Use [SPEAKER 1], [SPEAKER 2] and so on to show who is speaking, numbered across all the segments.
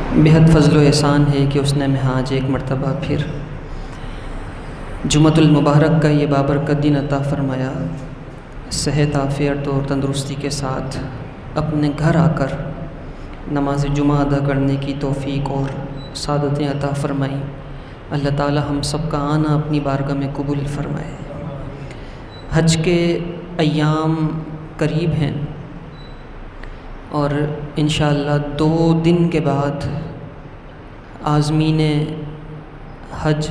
[SPEAKER 1] بہت فضل و احسان ہے کہ اس نے ہمیں آج ایک مرتبہ پھر جمعۃ المبارک کا یہ بابرکت دن عطا فرمایا، صحت عافیت اور تندرستی کے ساتھ اپنے گھر آ کر نماز جمعہ ادا کرنے کی توفیق اور سعادتیں عطا فرمائیں۔ اللہ تعالی ہم سب کا آنا اپنی بارگاہ میں قبول فرمائے۔ حج کے ایام قریب ہیں اور انشاءاللہ 2 دن کے بعد عازمین حج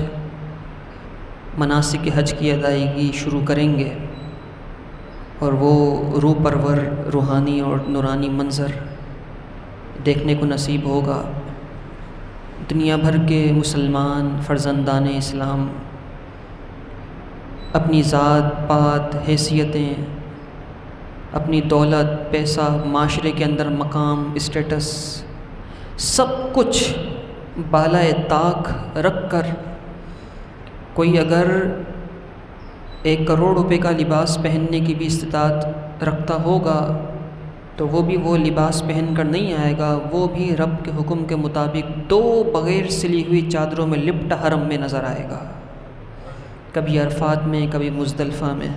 [SPEAKER 1] مناسک حج کی ادائیگی شروع کریں گے اور وہ روح پرور روحانی اور نورانی منظر دیکھنے کو نصیب ہوگا۔ دنیا بھر کے مسلمان فرزندان اسلام اپنی ذات پات حیثیتیں، اپنی دولت پیسہ، معاشرے کے اندر مقام اسٹیٹس، سب کچھ بالائے طاق رکھ کر کوئی اگر 1 کروڑ روپے کا لباس پہننے کی بھی استطاعت رکھتا ہوگا تو وہ بھی وہ لباس پہن کر نہیں آئے گا، وہ بھی رب کے حکم کے مطابق 2 بغیر سلی ہوئی چادروں میں لپٹا حرم میں نظر آئے گا، کبھی عرفات میں، کبھی مزدلفہ میں،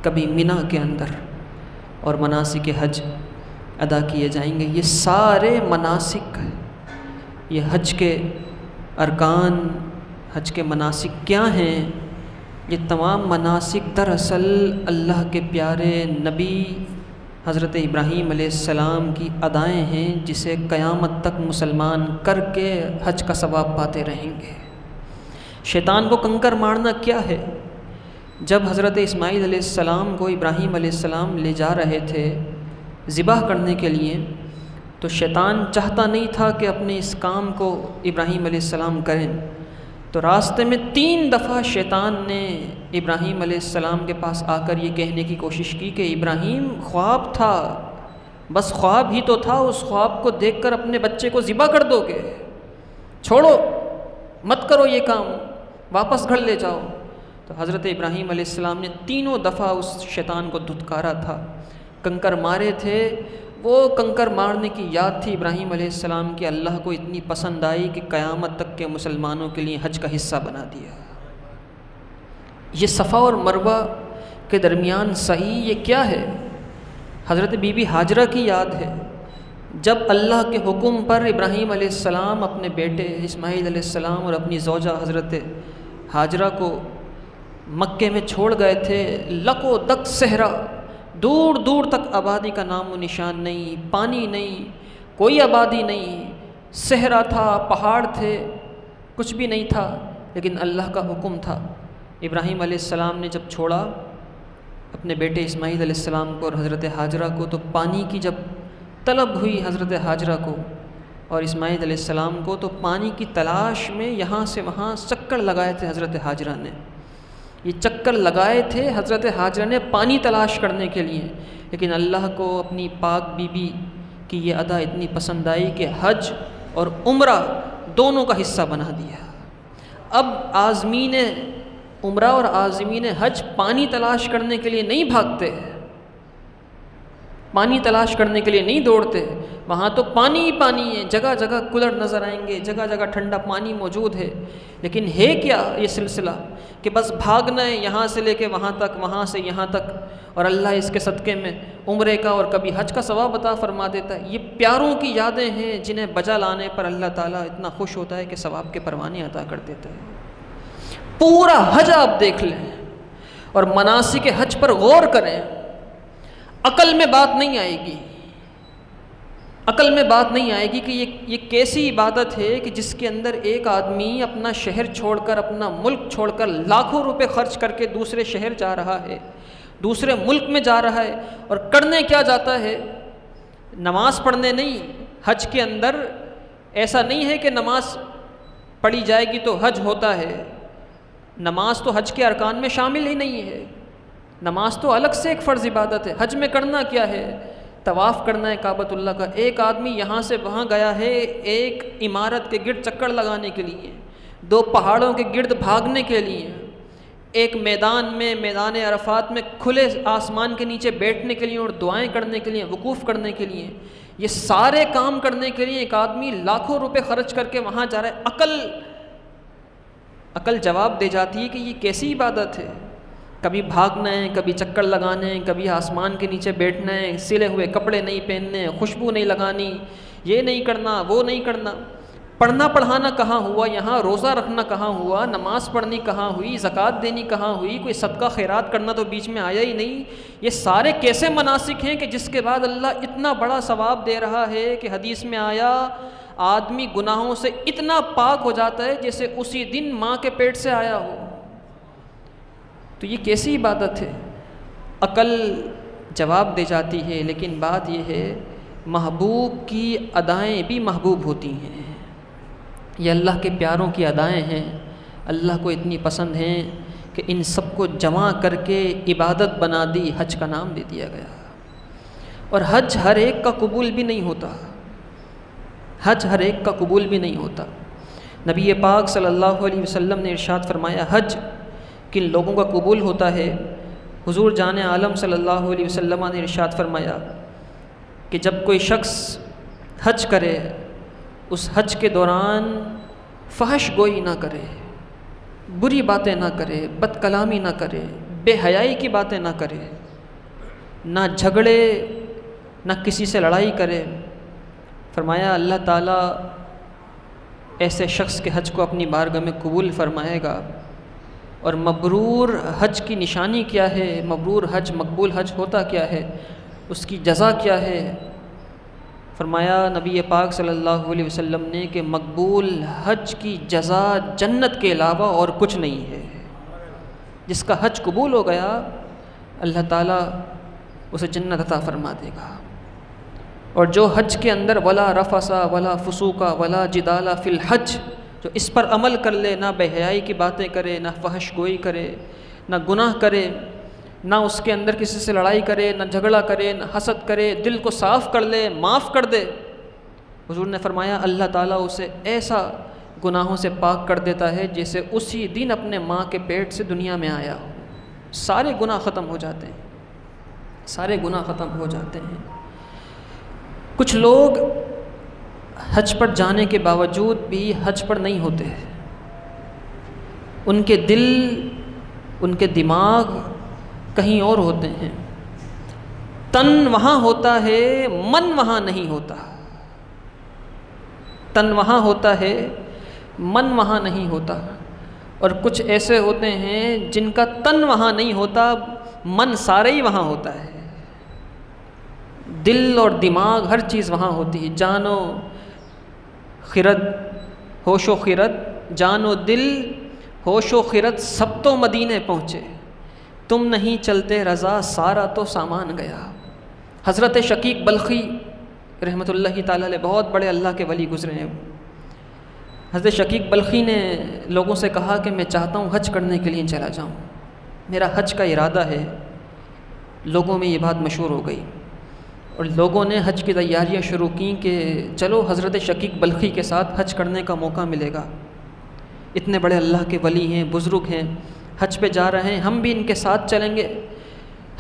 [SPEAKER 1] کبھی منی کے اندر، اور مناسک حج ادا کیے جائیں گے۔ یہ سارے مناسک، یہ حج کے ارکان، حج کے مناسک کیا ہیں؟ یہ تمام مناسک دراصل اللہ کے پیارے نبی حضرت ابراہیم علیہ السلام کی ادائیں ہیں، جسے قیامت تک مسلمان کر کے حج کا ثواب پاتے رہیں گے۔ شیطان کو کنکر مارنا کیا ہے؟ جب حضرت اسماعیل علیہ السلام کو ابراہیم علیہ السلام لے جا رہے تھے ذبح کرنے کے لیے، تو شیطان چاہتا نہیں تھا کہ اپنے اس کام کو ابراہیم علیہ السلام کریں، تو راستے میں 3 دفعہ شیطان نے ابراہیم علیہ السلام کے پاس آ کر یہ کہنے کی کوشش کی کہ ابراہیم، خواب تھا، بس خواب ہی تو تھا، اس خواب کو دیکھ کر اپنے بچے کو ذبح کر دو گے، چھوڑو، مت کرو یہ کام، واپس گھر لے جاؤ۔ تو حضرت ابراہیم علیہ السلام نے 3 دفعہ اس شیطان کو دھتکارا تھا، کنکر مارے تھے۔ وہ کنکر مارنے کی یاد تھی ابراہیم علیہ السلام کی، اللہ کو اتنی پسند آئی کہ قیامت تک کے مسلمانوں کے لیے حج کا حصہ بنا دیا۔ یہ صفا اور مروہ کے درمیان صحیح یہ کیا ہے؟ حضرت بی بی ہاجرہ کی یاد ہے، جب اللہ کے حکم پر ابراہیم علیہ السلام اپنے بیٹے اسماعیل علیہ السلام اور اپنی زوجہ حضرت ہاجرہ کو مکے میں چھوڑ گئے تھے، لک و دک صحرا، دور دور تک آبادی کا نام و نشان نہیں، پانی نہیں، کوئی آبادی نہیں، صحرا تھا، پہاڑ تھے، کچھ بھی نہیں تھا، لیکن اللہ کا حکم تھا۔ ابراہیم علیہ السلام نے جب چھوڑا اپنے بیٹے اسماعیل علیہ السلام کو اور حضرت ہاجرہ کو، تو پانی کی جب طلب ہوئی حضرت ہاجرہ کو اور اسماعیل علیہ السلام کو، تو پانی کی تلاش میں یہاں سے وہاں چکر لگائے تھے حضرت ہاجرہ نے، یہ چکر لگائے تھے حضرت ہاجرہ نے پانی تلاش کرنے کے لیے، لیکن اللہ کو اپنی پاک بی بی کی یہ ادا اتنی پسند آئی کہ حج اور عمرہ دونوں کا حصہ بنا دیا۔ اب عازمین عمرہ اور عازمین حج پانی تلاش کرنے کے لیے نہیں بھاگتے، پانی تلاش کرنے کے لیے نہیں دوڑتے، وہاں تو پانی ہی پانی ہے، جگہ جگہ کولر نظر آئیں گے، جگہ جگہ ٹھنڈا پانی موجود ہے، لیکن ہے کیا یہ سلسلہ کہ بس بھاگنا ہے یہاں سے لے کے وہاں تک، وہاں سے یہاں تک، اور اللہ اس کے صدقے میں عمرے کا اور کبھی حج کا ثواب عطا فرما دیتا ہے۔ یہ پیاروں کی یادیں ہیں جنہیں بجا لانے پر اللہ تعالیٰ اتنا خوش ہوتا ہے کہ ثواب کے پروانے عطا کر دیتا ہے۔ پورا حج آپ دیکھ لیں اور مناسک حج پر غور کریں، عقل میں بات نہیں آئے گی، عقل میں بات نہیں آئے گی کہ یہ کیسی عبادت ہے کہ جس کے اندر ایک آدمی اپنا شہر چھوڑ کر، اپنا ملک چھوڑ کر، لاکھوں روپے خرچ کر کے دوسرے شہر جا رہا ہے، دوسرے ملک میں جا رہا ہے، اور کرنے کیا جاتا ہے؟ نماز پڑھنے نہیں۔ حج کے اندر ایسا نہیں ہے کہ نماز پڑھی جائے گی تو حج ہوتا ہے، نماز تو حج کے ارکان میں شامل ہی نہیں ہے، نماز تو الگ سے ایک فرض عبادت ہے۔ حج میں کرنا کیا ہے؟ طواف کرنا ہے کعبۃ اللہ کا۔ ایک آدمی یہاں سے وہاں گیا ہے ایک عمارت کے گرد چکر لگانے کے لیے، 2 پہاڑوں کے گرد بھاگنے کے لیے، ایک میدان میں، میدان عرفات میں کھلے آسمان کے نیچے بیٹھنے کے لیے اور دعائیں کرنے کے لیے، وقوف کرنے کے لیے، یہ سارے کام کرنے کے لیے ایک آدمی لاکھوں روپے خرچ کر کے وہاں جا رہا ہے، عقل جواب دے جاتی ہے کہ یہ کیسی عبادت ہے؟ کبھی بھاگنا ہے، کبھی چکر لگانے ہیں، کبھی آسمان کے نیچے بیٹھنا ہے، سلے ہوئے کپڑے نہیں پہننے، خوشبو نہیں لگانی، یہ نہیں کرنا، وہ نہیں کرنا۔ پڑھنا پڑھانا کہاں ہوا یہاں؟ روزہ رکھنا کہاں ہوا؟ نماز پڑھنی کہاں ہوئی؟ زکوٰۃ دینی کہاں ہوئی؟ کوئی صدقہ خیرات کرنا تو بیچ میں آیا ہی نہیں۔ یہ سارے کیسے مناسک ہیں کہ جس کے بعد اللہ اتنا بڑا ثواب دے رہا ہے کہ حدیث میں آیا آدمی گناہوں سے اتنا پاک ہو جاتا ہے جیسے اسی دن ماں کے پیٹ سے آیا ہو۔ تو یہ کیسی عبادت ہے؟ عقل جواب دے جاتی ہے، لیکن بات یہ ہے محبوب کی ادائیں بھی محبوب ہوتی ہیں۔ یہ اللہ کے پیاروں کی ادائیں ہیں، اللہ کو اتنی پسند ہیں کہ ان سب کو جمع کر کے عبادت بنا دی، حج کا نام دے دیا گیا۔ اور حج ہر ایک کا قبول بھی نہیں ہوتا، حج ہر ایک کا قبول بھی نہیں ہوتا۔ نبی پاک صلی اللہ علیہ وسلم نے ارشاد فرمایا حج کن لوگوں کا قبول ہوتا ہے؟ حضور جان عالم صلی اللہ علیہ وسلم نے ارشاد فرمایا کہ جب کوئی شخص حج کرے، اس حج کے دوران فحش گوئی نہ کرے، بری باتیں نہ کرے، بد کلامی نہ کرے، بے حیائی کی باتیں نہ کرے، نہ جھگڑے، نہ کسی سے لڑائی کرے۔ فرمایا اللہ تعالیٰ ایسے شخص کے حج کو اپنی بارگاہ میں قبول فرمائے گا۔ اور مبرور حج کی نشانی کیا ہے؟ مبرور حج، مقبول حج ہوتا کیا ہے؟ اس کی جزا کیا ہے؟ فرمایا نبی پاک صلی اللہ علیہ وسلم نے کہ مقبول حج کی جزا جنت کے علاوہ اور کچھ نہیں ہے۔ جس کا حج قبول ہو گیا اللہ تعالیٰ اسے جنت عطا فرما دے گا۔ اور جو حج کے اندر ولا رفث ولا فسوق ولا جدال فی الحج، جو اس پر عمل کر لے، نہ بے حیائی کی باتیں کرے، نہ فحش گوئی کرے، نہ گناہ کرے، نہ اس کے اندر کسی سے لڑائی کرے، نہ جھگڑا کرے، نہ حسد کرے، دل کو صاف کر لے، معاف کر دے، حضور نے فرمایا اللہ تعالیٰ اسے ایسا گناہوں سے پاک کر دیتا ہے جیسے اسی دن اپنے ماں کے پیٹ سے دنیا میں آیا ہو۔ سارے گناہ ختم ہو جاتے ہیں، سارے گناہ ختم ہو جاتے ہیں۔ کچھ لوگ حج پر جانے کے باوجود بھی حج پر نہیں ہوتے، ان کے دل، ان کے دماغ کہیں اور ہوتے ہیں۔ تن وہاں ہوتا ہے، من وہاں نہیں ہوتا۔ تن وہاں ہوتا ہے، من وہاں نہیں ہوتا۔ اور کچھ ایسے ہوتے ہیں جن کا تن وہاں نہیں ہوتا، من سارے ہی وہاں ہوتا ہے، دل اور دماغ ہر چیز وہاں ہوتی ہے۔ جان و خرد، ہوش و خرد، جان و دل، ہوش و خرد سب تو مدینے پہنچے، تم نہیں چلتے رضا سارا تو سامان گیا۔ حضرت شقیق بلخی رحمۃ اللہ تعالیٰ علیہ بہت بڑے اللہ کے ولی گزرے ہیں۔ حضرت شقیق بلخی نے لوگوں سے کہا کہ میں چاہتا ہوں حج کرنے کے لیے چلا جاؤں، میرا حج کا ارادہ ہے۔ لوگوں میں یہ بات مشہور ہو گئی اور لوگوں نے حج کی تیاریاں شروع کیں کہ چلو حضرت شقیق بلخی کے ساتھ حج کرنے کا موقع ملے گا، اتنے بڑے اللہ کے ولی ہیں، بزرگ ہیں، حج پہ جا رہے ہیں، ہم بھی ان کے ساتھ چلیں گے،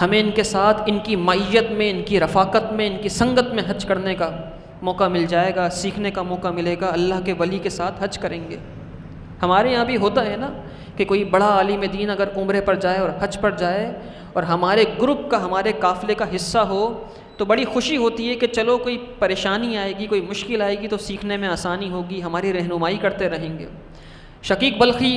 [SPEAKER 1] ہمیں ان کے ساتھ ان کی معیت میں، ان کی رفاقت میں، ان کی سنگت میں حج کرنے کا موقع مل جائے گا، سیکھنے کا موقع ملے گا، اللہ کے ولی کے ساتھ حج کریں گے۔ ہمارے یہاں بھی ہوتا ہے نا کہ کوئی بڑا عالم دین اگر عمرے پر جائے اور حج پر جائے اور ہمارے گروپ کا، ہمارے قافلے کا حصہ ہو تو بڑی خوشی ہوتی ہے کہ چلو کوئی پریشانی آئے گی، کوئی مشکل آئے گی تو سیکھنے میں آسانی ہوگی، ہماری رہنمائی کرتے رہیں گے۔ شقیق بلخی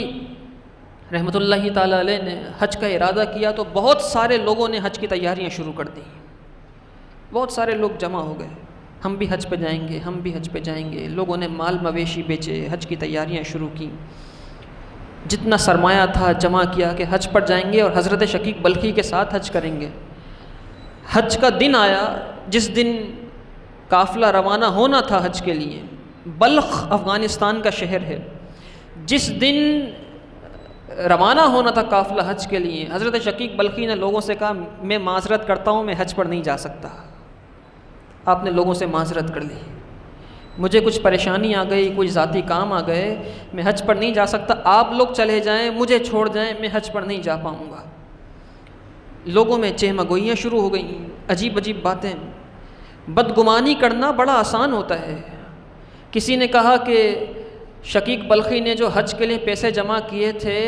[SPEAKER 1] رحمۃ اللہ تعالیٰ علیہ نے حج کا ارادہ کیا تو بہت سارے لوگوں نے حج کی تیاریاں شروع کر دیں، بہت سارے لوگ جمع ہو گئے، ہم بھی حج پہ جائیں گے، ہم بھی حج پہ جائیں گے۔ لوگوں نے مال مویشی بیچے، حج کی تیاریاں شروع کی، جتنا سرمایہ تھا جمع کیا کہ حج پر جائیں گے اور حضرت شقیق بلخی کے ساتھ حج کریں گے۔ حج کا دن آیا، جس دن قافلہ روانہ ہونا تھا حج کے لیے، بلخ افغانستان کا شہر ہے، جس دن روانہ ہونا تھا قافلہ حج کے لیے، حضرت شقیق بلخی نے لوگوں سے کہا میں معذرت کرتا ہوں، میں حج پر نہیں جا سکتا۔ آپ نے لوگوں سے معذرت کر لی، مجھے کچھ پریشانی آ گئی، کچھ ذاتی کام آ گئے، میں حج پر نہیں جا سکتا، آپ لوگ چلے جائیں، مجھے چھوڑ جائیں، میں حج پر نہیں جا پاؤں گا۔ لوگوں میں چہمگوئیاں شروع ہو گئیں، عجیب عجیب باتیں۔ بدگمانی کرنا بڑا آسان ہوتا ہے۔ کسی نے کہا کہ شقیق بلخی نے جو حج کے لیے پیسے جمع کیے تھے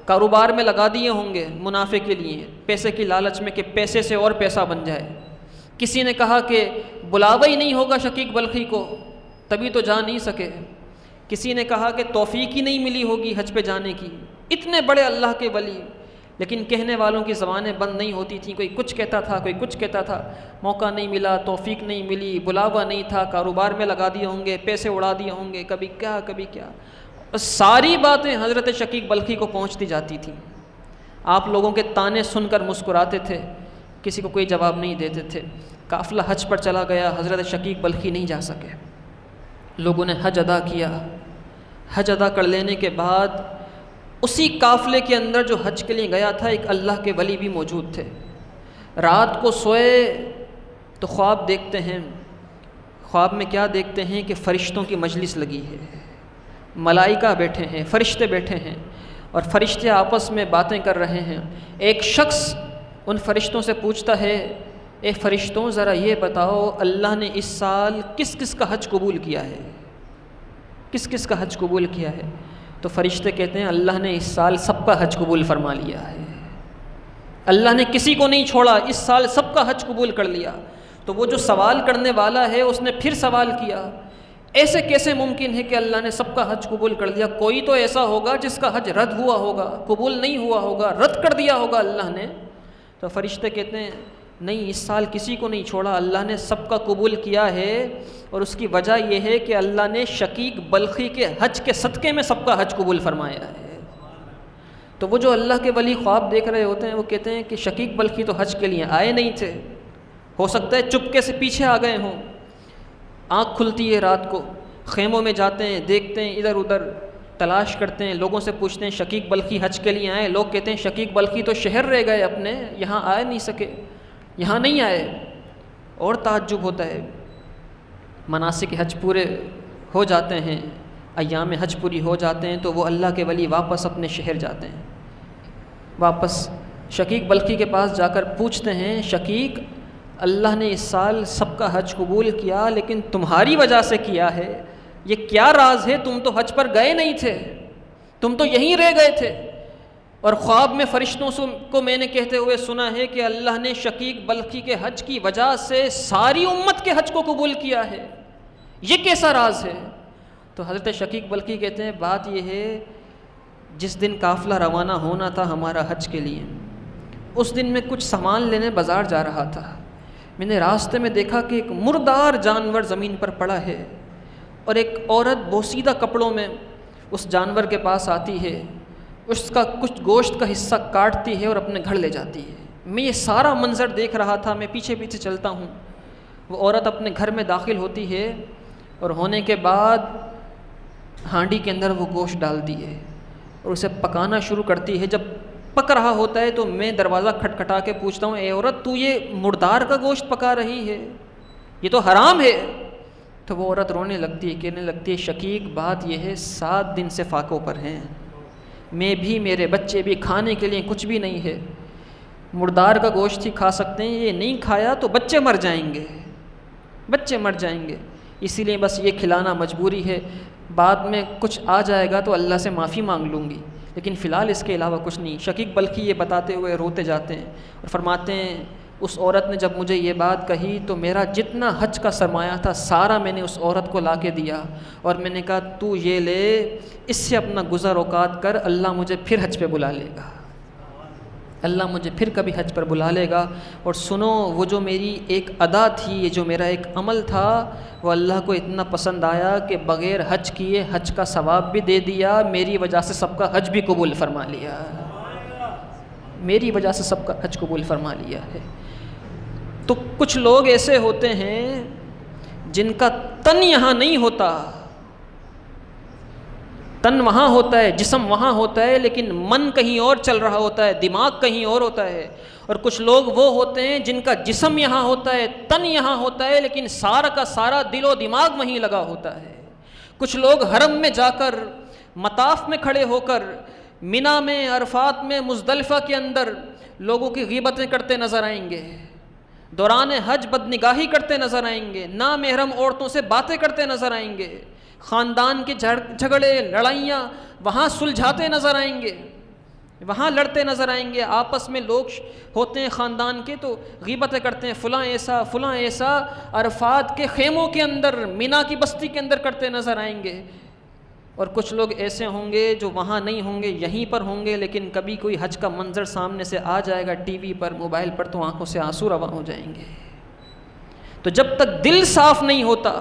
[SPEAKER 1] کاروبار میں لگا دیے ہوں گے منافع کے لیے، پیسے کی لالچ میں کہ پیسے سے اور پیسہ بن جائے۔ کسی نے کہا کہ بلاوا ہی نہیں ہوگا شقیق بلخی کو تبھی تو جا نہیں سکے۔ کسی نے کہا کہ توفیق ہی نہیں ملی ہوگی حج پہ جانے کی۔ اتنے بڑے اللہ کے ولی، لیکن کہنے والوں کی زبانیں بند نہیں ہوتی تھیں، کوئی کچھ کہتا تھا، کوئی کچھ کہتا تھا، موقع نہیں ملا، توفیق نہیں ملی، بلاوا نہیں تھا، کاروبار میں لگا دیے ہوں گے، پیسے اڑا دیے ہوں گے، کبھی کیا کبھی کیا۔ ساری باتیں حضرت شقیق بلخی کو پہنچتی جاتی تھیں۔ آپ لوگوں کے طعنے سن کر مسکراتے تھے، کسی کو کوئی جواب نہیں دیتے تھے۔ قافلہ حج پر چلا گیا، حضرت شقیق بلخی نہیں جا سکے۔ لوگوں نے حج ادا کیا۔ حج ادا کر لینے کے بعد اسی قافلے کے اندر جو حج کے لیے گیا تھا ایک اللہ کے ولی بھی موجود تھے۔ رات کو سوئے تو خواب دیکھتے ہیں۔ خواب میں کیا دیکھتے ہیں کہ فرشتوں کی مجلس لگی ہے، ملائکہ بیٹھے ہیں، فرشتے بیٹھے ہیں، اور فرشتے آپس میں باتیں کر رہے ہیں۔ ایک شخص ان فرشتوں سے پوچھتا ہے، اے فرشتوں ذرا یہ بتاؤ اللہ نے اس سال کس کس کا حج قبول کیا ہے؟ کس کس کا حج قبول کیا ہے؟ تو فرشتے کہتے ہیں اللہ نے اس سال سب کا حج قبول فرما لیا ہے، اللہ نے کسی کو نہیں چھوڑا، اس سال سب کا حج قبول کر لیا۔ تو وہ جو سوال کرنے والا ہے اس نے پھر سوال کیا، ایسے کیسے ممکن ہے کہ اللہ نے سب کا حج قبول کر لیا؟ کوئی تو ایسا ہوگا جس کا حج رد ہوا ہوگا، قبول نہیں ہوا ہوگا، رد کر دیا ہوگا اللہ نے۔ تو فرشتے کہتے ہیں نہیں، اس سال کسی کو نہیں چھوڑا، اللہ نے سب کا قبول کیا ہے، اور اس کی وجہ یہ ہے کہ اللہ نے شقیق بلخی کے حج کے صدقے میں سب کا حج قبول فرمایا ہے۔ تو وہ جو اللہ کے ولی خواب دیکھ رہے ہوتے ہیں وہ کہتے ہیں کہ شقیق بلخی تو حج کے لیے آئے نہیں تھے، ہو سکتا ہے چپکے سے پیچھے آ گئے ہوں۔ آنکھ کھلتی ہے رات کو، خیموں میں جاتے ہیں، دیکھتے ہیں ادھر ادھر، تلاش کرتے ہیں، لوگوں سے پوچھتے ہیں شقیق بلخی حج کے لیے آئے؟ لوگ کہتے ہیں شقیق بلخی تو شہر رہ گئے اپنے، یہاں آئے نہیں سکے، یہاں نہیں آئے۔ اور تعجب ہوتا ہے، مناسک حج پورے ہو جاتے ہیں، ایام حج پوری ہو جاتے ہیں تو وہ اللہ کے ولی واپس اپنے شہر جاتے ہیں۔ واپس شقیق بلخی کے پاس جا کر پوچھتے ہیں شقیق اللہ نے اس سال سب کا حج قبول کیا لیکن تمہاری وجہ سے کیا ہے، یہ کیا راز ہے؟ تم تو حج پر گئے نہیں تھے، تم تو یہیں رہ گئے تھے، اور خواب میں فرشتوں کو میں نے کہتے ہوئے سنا ہے کہ اللہ نے شقیق بلخی کے حج کی وجہ سے ساری امت کے حج کو قبول کیا ہے، یہ کیسا راز ہے؟ تو حضرت شقیق بلخی کہتے ہیں بات یہ ہے، جس دن قافلہ روانہ ہونا تھا ہمارا حج کے لیے، اس دن میں کچھ سامان لینے بازار جا رہا تھا، میں نے راستے میں دیکھا کہ ایک مردار جانور زمین پر پڑا ہے، اور ایک عورت بوسیدہ کپڑوں میں اس جانور کے پاس آتی ہے، اس کا کچھ گوشت کا حصہ کاٹتی ہے اور اپنے گھر لے جاتی ہے۔ میں یہ سارا منظر دیکھ رہا تھا، میں پیچھے پیچھے چلتا ہوں، وہ عورت اپنے گھر میں داخل ہوتی ہے، اور ہونے کے بعد ہانڈی کے اندر وہ گوشت ڈالتی ہے اور اسے پکانا شروع کرتی ہے۔ جب پک رہا ہوتا ہے تو میں دروازہ کھٹکھٹا کے پوچھتا ہوں، اے عورت تو یہ مردار کا گوشت پکا رہی ہے، یہ تو حرام ہے۔ تو وہ عورت رونے لگتی ہے، کہنے لگتی ہے شقیق بات یہ ہے 7 دن سے فاقوں پر ہیں، میں بھی میرے بچے بھی، کھانے کے لیے کچھ بھی نہیں ہے، مردار کا گوشت ہی کھا سکتے ہیں، یہ نہیں کھایا تو بچے مر جائیں گے، بچے مر جائیں گے، اسی لیے بس یہ کھلانا مجبوری ہے، بعد میں کچھ آ جائے گا تو اللہ سے معافی مانگ لوں گی، لیکن فی الحال اس کے علاوہ کچھ نہیں۔ شقیق بلخی یہ بتاتے ہوئے روتے جاتے ہیں اور فرماتے ہیں اس عورت نے جب مجھے یہ بات کہی تو میرا جتنا حج کا سرمایہ تھا سارا میں نے اس عورت کو لا کے دیا، اور میں نے کہا تو یہ لے، اس سے اپنا گزر اوقات کر، اللہ مجھے پھر حج پہ بلا لے گا، اللہ مجھے پھر کبھی حج پر بلا لے گا۔ اور سنو وہ جو میری ایک ادا تھی، یہ جو میرا ایک عمل تھا، وہ اللہ کو اتنا پسند آیا کہ بغیر حج کیے حج کا ثواب بھی دے دیا، میری وجہ سے سب کا حج بھی قبول فرما لیا، میری وجہ سے سب کا حج قبول فرما لیا ہے۔ تو کچھ لوگ ایسے ہوتے ہیں جن کا تن یہاں نہیں ہوتا، تن وہاں ہوتا ہے، جسم وہاں ہوتا ہے، لیکن من کہیں اور چل رہا ہوتا ہے، دماغ کہیں اور ہوتا ہے۔ اور کچھ لوگ وہ ہوتے ہیں جن کا جسم یہاں ہوتا ہے، تن یہاں ہوتا ہے، لیکن سارا کا سارا دل و دماغ وہیں لگا ہوتا ہے۔ کچھ لوگ حرم میں جا کر، مطاف میں کھڑے ہو کر، منی میں، عرفات میں، مزدلفہ کے اندر لوگوں کی غیبتیں کرتے نظر آئیں گے، دوران حج بدنگاہی کرتے نظر آئیں گے، نامحرم عورتوں سے باتیں کرتے نظر آئیں گے، خاندان کے جھگڑے لڑائیاں وہاں سلجھاتے نظر آئیں گے، وہاں لڑتے نظر آئیں گے۔ آپس میں لوگ ہوتے ہیں خاندان کے تو غیبتیں کرتے ہیں، فلاں ایسا فلاں ایسا، عرفات کے خیموں کے اندر، مینا کی بستی کے اندر کرتے نظر آئیں گے۔ اور کچھ لوگ ایسے ہوں گے جو وہاں نہیں ہوں گے، یہیں پر ہوں گے، لیکن کبھی کوئی حج کا منظر سامنے سے آ جائے گا ٹی وی پر، موبائل پر، تو آنکھوں سے آنسو رواں ہو جائیں گے۔ تو جب تک دل صاف نہیں ہوتا،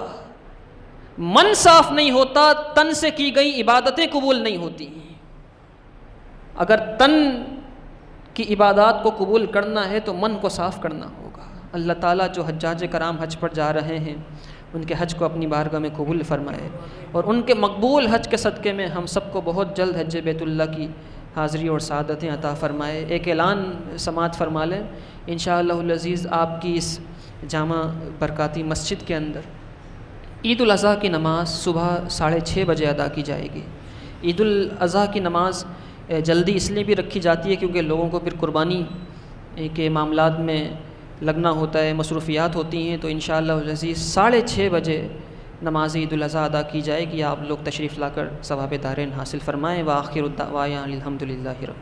[SPEAKER 1] من صاف نہیں ہوتا، تن سے کی گئی عبادتیں قبول نہیں ہوتی۔ اگر تن کی عبادات کو قبول کرنا ہے تو من کو صاف کرنا ہوگا۔ اللہ تعالیٰ جو حجاج کرام حج پر جا رہے ہیں ان کے حج کو اپنی بارگاہ میں قبول فرمائے، اور ان کے مقبول حج کے صدقے میں ہم سب کو بہت جلد حج بیت اللہ کی حاضری اور سعادتیں عطا فرمائے۔ ایک اعلان سماعت فرما لیں، انشاءاللہ العزیز آپ کی اس جامع برکاتی مسجد کے اندر عید الاضحیٰ کی نماز صبح 6:30 بجے ادا کی جائے گی۔ عید الاضحیٰ کی نماز جلدی اس لیے بھی رکھی جاتی ہے کیونکہ لوگوں کو پھر قربانی کے معاملات میں لگنا ہوتا ہے، مصروفیات ہوتی ہیں، تو انشاءاللہ العزیز 6:30 بجے نماز عید الاضحیٰ ادا کی جائے گی۔ آپ لوگ تشریف لا کر ثواب دارین حاصل فرمائیں۔ وآخر الدعوانا الحمد للہ رب